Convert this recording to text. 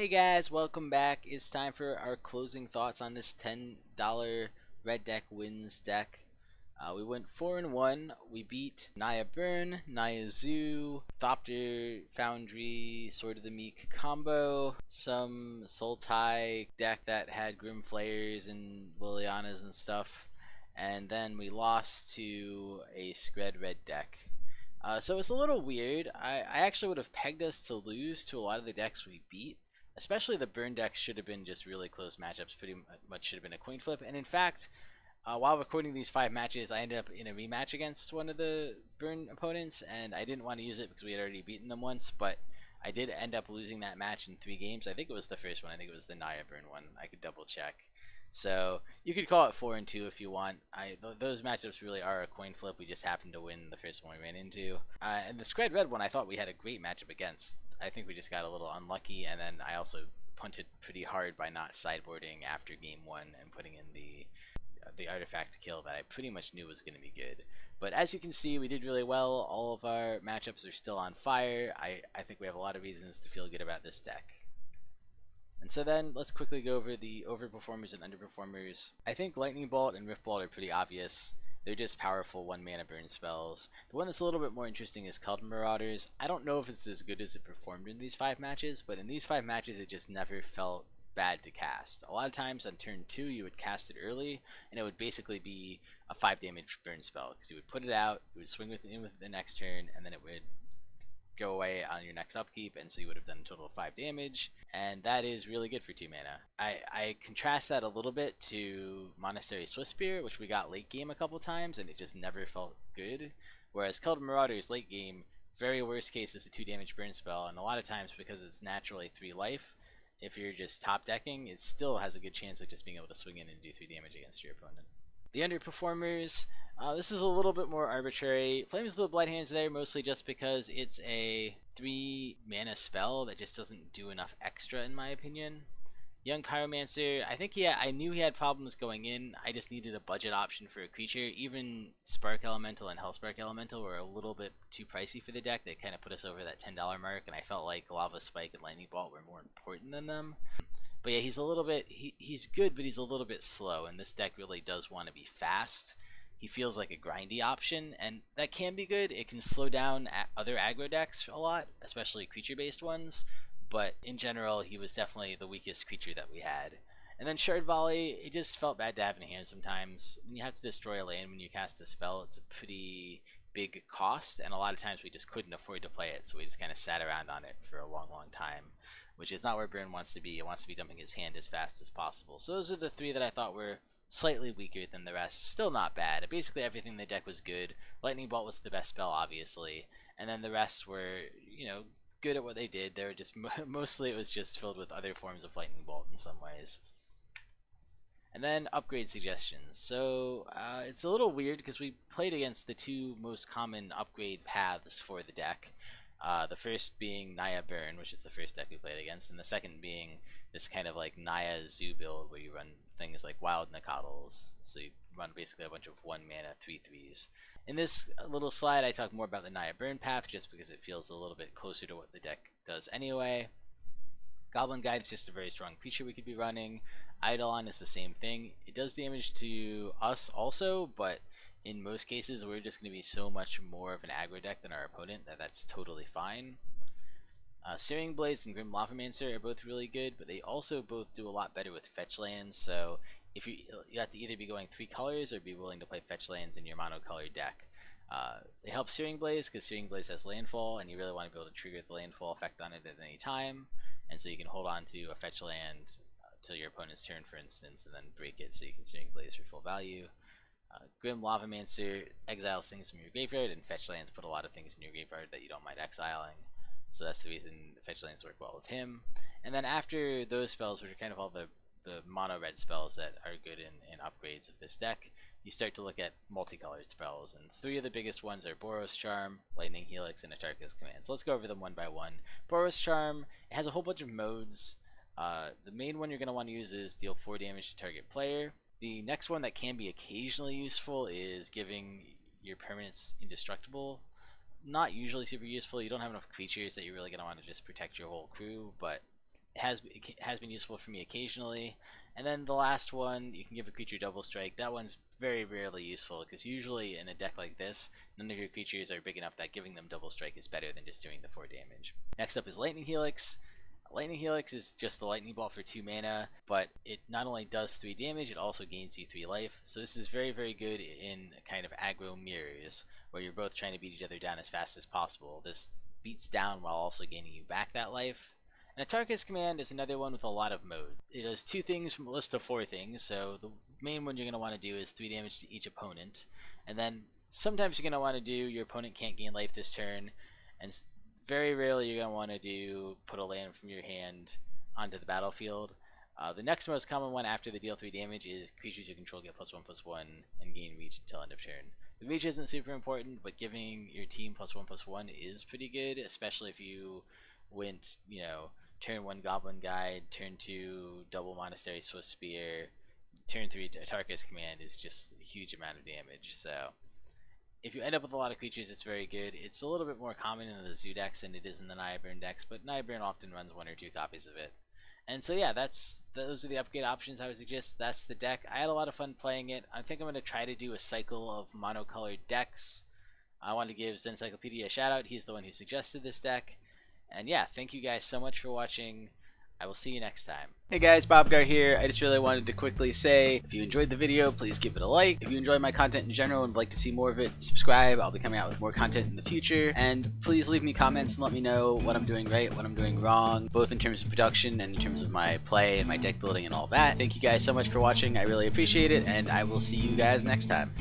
Hey guys, welcome back. It's time for our closing thoughts on this $10 Red Deck Wins deck. We went 4-1. We beat Naya Burn, Naya Zoo, Thopter Foundry, Sword of the Meek combo, some Sultai deck that had Grim Flayers and Lilianas and stuff, and then we lost to a Scred Red deck. So it's a little weird. I actually would have pegged us to lose to a lot of the decks we beat. Especially the burn decks should have been just really close matchups. Pretty much should have been a coin flip. And in fact, while recording these 5 matches, I ended up in a rematch against one of the burn opponents, and I didn't want to use it because we had already beaten them once. But I did end up losing that match in 3 games. I think it was the first one. I think it was the Naya burn one. I could double check. So you could call it 4-2 if you want. Those matchups really are a coin flip. We just happened to win the first one we ran into. And the Scred Red one, I thought we had a great matchup against. I think we just got a little unlucky, and then I also punted pretty hard by not sideboarding after game 1 and putting in the artifact to kill that I pretty much knew was going to be good. But as you can see, we did really well. All of our matchups are still on fire. I think we have a lot of reasons to feel good about this deck. And so then, let's quickly go over the overperformers and underperformers. I think Lightning Bolt and Rift Bolt are pretty obvious. They're just powerful 1-mana burn spells. The one that's a little bit more interesting is Keldon Marauders. I don't know if it's as good as it performed in these 5 matches, but in these 5 matches it just never felt bad to cast. A lot of times on turn 2 you would cast it early, and it would basically be a 5 damage burn spell, because you would put it out, you would swing with the next turn, and then it would go away on your next upkeep, and so you would have done a total of 5 damage, and that is really good for 2 mana. I contrast that a little bit to Monastery Swiftspear, which we got late game a couple times, and it just never felt good. Whereas Keldon Marauders late game, very worst case is a 2 damage burn spell, and a lot of times because it's naturally 3 life, if you're just top decking, it still has a good chance of just being able to swing in and do 3 damage against your opponent. The underperformers, this is a little bit more arbitrary. Flames of the Bloodhand's there mostly just because it's a 3 mana spell that just doesn't do enough extra in my opinion. Young Pyromancer, I knew he had problems going in. I just needed a budget option for a creature. Even Spark Elemental and Hellspark Elemental were a little bit too pricey for the deck. They kind of put us over that $10 mark, and I felt like Lava Spike and Lightning Bolt were more important than them. But yeah, he's a little bit, he's good, but he's a little bit slow, and this deck really does want to be fast. He feels like a grindy option, and that can be good. It can slow down other aggro decks a lot, especially creature-based ones, but in general, he was definitely the weakest creature that we had. And then Shard Volley, it just felt bad to have in hand sometimes. When you have to destroy a land when you cast a spell, it's a pretty big cost, and a lot of times we just couldn't afford to play it, so we just kind of sat around on it for a long time, which is not where Burn wants to be. It wants to be dumping his hand as fast as possible. So those are the 3 that I thought were slightly weaker than the rest. Still not bad. Basically everything in the deck was good. Lightning Bolt was the best spell, obviously, and then the rest were, good at what they did. They were just mostly it was just filled with other forms of Lightning Bolt in some ways. And then upgrade suggestions. So it's a little weird because we played against the 2 most common upgrade paths for the deck. The first being Naya Burn, which is the first deck we played against, and the second being this kind of like Naya Zoo build where you run things like Wild Nacatls. So you run basically a bunch of 1 mana 3/3s. In this little slide, I talk more about the Naya Burn path just because it feels a little bit closer to what the deck does anyway. Goblin Guide is just a very strong creature we could be running. Eidolon is the same thing. It does damage to us also, but in most cases we're just going to be so much more of an aggro deck than our opponent that's totally fine. Searing Blades and Grim Lavamancer are both really good, but they also both do a lot better with fetch lands, so if you have to either be going 3 colors or be willing to play fetch lands in your monocolored deck. It helps Searing Blaze because Searing Blaze has landfall, and you really want to be able to trigger the landfall effect on it at any time, and so you can hold on to a fetch land till your opponent's turn, for instance, and then break it so you can Searing Blaze for full value. Grim Lavamancer exiles things from your graveyard, and fetch lands put a lot of things in your graveyard that you don't mind exiling. So that's the reason fetch lands work well with him. And then after those spells, which are kind of all the mono red spells that are good in upgrades of this deck, you start to look at multicolored spells, and 3 of the biggest ones are Boros Charm, Lightning Helix, and Atarka's Command. So let's go over them one by one. Boros Charm, it has a whole bunch of modes. The main one you're going to want to use is deal 4 damage to target player. The next one that can be occasionally useful is giving your permanents indestructible. Not usually super useful. You don't have enough creatures that you're really going to want to just protect your whole crew, but it has been useful for me occasionally. And then the last one, you can give a creature double strike. That one's very rarely useful because usually in a deck like this, none of your creatures are big enough that giving them double strike is better than just doing the 4 damage. Next up is Lightning Helix. Lightning Helix is just a lightning bolt for 2 mana, but it not only does 3 damage, it also gains you 3 life. So this is very good in kind of aggro mirrors, where you're both trying to beat each other down as fast as possible. This beats down while also gaining you back that life. And Atarka's Command is another one with a lot of modes. It does 2 things from a list of 4 things, so the main one you're going to want to do is 3 damage to each opponent. And then sometimes you're going to want to do your opponent can't gain life this turn, and very rarely you're going to want to do put a land from your hand onto the battlefield. The next most common one after the deal 3 damage is creatures you control get +1/+1 and gain reach until end of turn. The reach isn't super important, but giving your team +1/+1 is pretty good, especially if you went, you know, turn 1 Goblin Guide, turn 2 double Monastery Swiftspear, turn 3 Atarka's Command is just a huge amount of damage. So if you end up with a lot of creatures, it's very good. It's a little bit more common in the Zoo decks than it is in the Burn decks, but Burn often runs 1 or 2 copies of it. And so yeah, those are the upgrade options I would suggest. That's the deck. I had a lot of fun playing it. I think I'm going to try to do a cycle of monocolored decks. I want to give Zencyclopedia a shout out. He's the one who suggested this deck. And yeah, thank you guys so much for watching. I will see you next time. Hey guys, Bobgar here. I just really wanted to quickly say, if you enjoyed the video, please give it a like. If you enjoy my content in general and would like to see more of it, subscribe. I'll be coming out with more content in the future. And please leave me comments and let me know what I'm doing right, what I'm doing wrong, both in terms of production and in terms of my play and my deck building and all that. Thank you guys so much for watching. I really appreciate it, and I will see you guys next time.